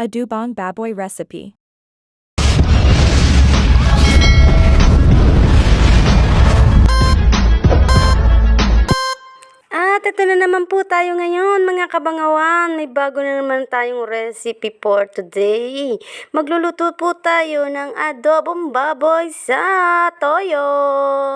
Adubong baboy recipe. At ito na naman po tayo ngayon mga kabangawan. May bago na naman tayong recipe for today. Magluluto po tayo ng adobong baboy sa toyo.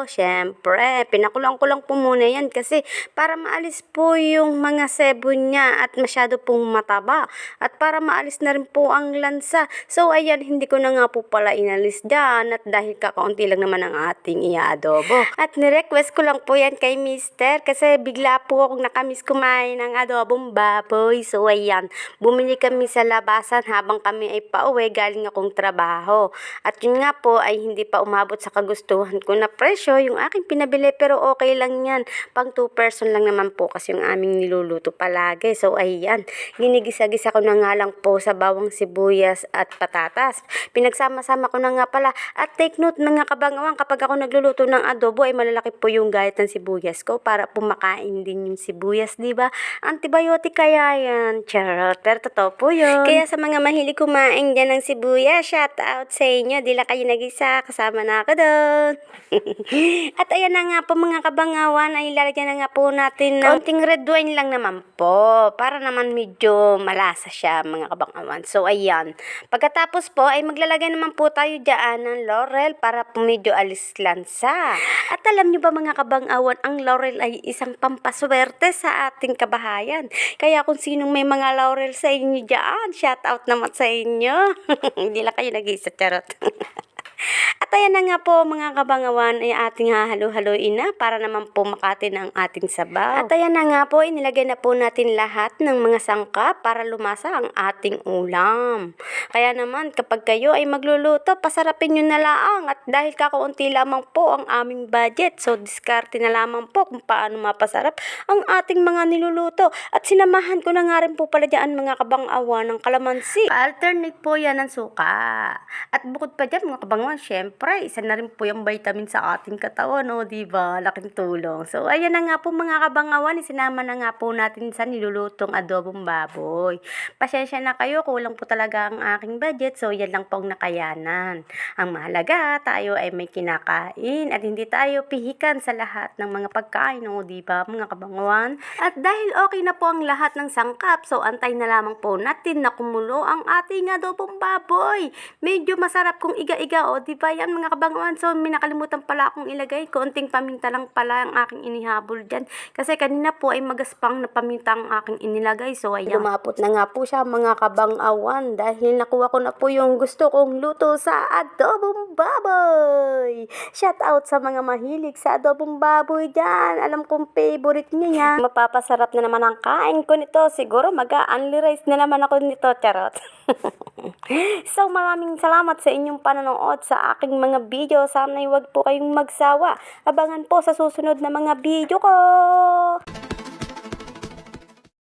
Siyempre, pinakulang ko lang po muna yan kasi para maalis po yung mga sebo niya at masyado pong mataba. At para maalis na rin po ang lansa. So ayan, hindi ko na nga po pala inalis dyan at dahil kakaunti lang naman ang ating i-adobo. At nirequest ko lang po yan kay Mister kasi bigla po akong nakamiss kumain ng adobong baboy. So ayan, bumili kami sa labasan habang kami ay pauwi galing akong trabaho. At yun nga po ay hindi pa umabot sa kagustuhan ko na presyo yung aking pinabili, pero okay lang yan. Pang 2 person lang naman po kasi yung aming niluluto palagi. So ayan, ginigisa-gisa ko na nga lang po sa bawang sibuyas at patatas. Pinagsama-sama ko na nga pala. At take note mga kabangawan, kapag ako nagluluto ng adobo ay malalaki po yung gayat ng sibuyas ko para pumakain din yung sibuyas, di ba? Antibiotic kaya yan. Charot. Pero totoo po yun. Kaya sa mga mahilig kumain dyan ng sibuyas, shout out sa inyo. Di lang kayo nag-isa. Kasama na ako doon. At ayan na nga po mga kabangawan, ay lalagyan na nga po natin ng konting red wine lang naman po. Para naman medyo malasa siya mga kabangawan. So ayan. Pagkatapos po ay maglalagay naman po tayo dyan ng laurel para po medyo alis lansa. At alam nyo ba mga kabangawan, ang laurel ay isang pampaswerte sa ating kabahayan. Kaya kung sinong may mga laurel sa inyo dyan, shout out naman sa inyo. Hindi lang kayo nag-iisa, charot. At ayan na nga po mga kabangawan ay ating hahalo-haloin na para naman po makatin ang ating sabaw. At ayan na nga po, inilagay na po natin lahat ng mga sangkap para lumasa ang ating ulam. Kaya naman kapag kayo ay magluluto, pasarapin nyo na lang. At dahil kakaunti lamang po ang aming budget, so diskarte na lamang po kung paano mapasarap ang ating mga niluluto. At sinamahan ko na nga rin po pala dyan mga kabangawan ng kalamansi. Alternate po yan ng suka. At bukod pa dyan mga kabangawan, syempre, isa na rin po yung vitamin sa ating katawan, o diba? Laking tulong. So, ayan na nga po mga kabangawan, isinama na nga po natin sa nilulutong adobong baboy. Pasensya na kayo, kulang po talaga ang aking budget, so yan lang po ang nakayanan. Ang mahalaga, tayo ay may kinakain at hindi tayo pihikan sa lahat ng mga pagkain, o diba mga kabangawan? At dahil okay na po ang lahat ng sangkap, so antay na lamang po natin na kumulo ang ating adobong baboy. Medyo masarap kung iga-iga, o diba yan mga kabangawan? So may nakalimutan pala akong ilagay, konting paminta lang pala ang aking inihabol dyan kasi kanina po ay magaspang na paminta ang aking inilagay. So ayan, lumapot na nga po siya mga kabangawan dahil nakuha ko na po yung gusto kong luto sa adobong baboy. Shout out sa mga mahilig sa adobong baboy dyan, alam kong favorite niya yan. Mapapasarap na naman ang kain ko nito, siguro mag-a-only rice na naman ako nito, charot. So maraming salamat sa inyong panonood sa aking mga video. Sana'y wag po kayong magsawa. Abangan po sa susunod na mga video ko.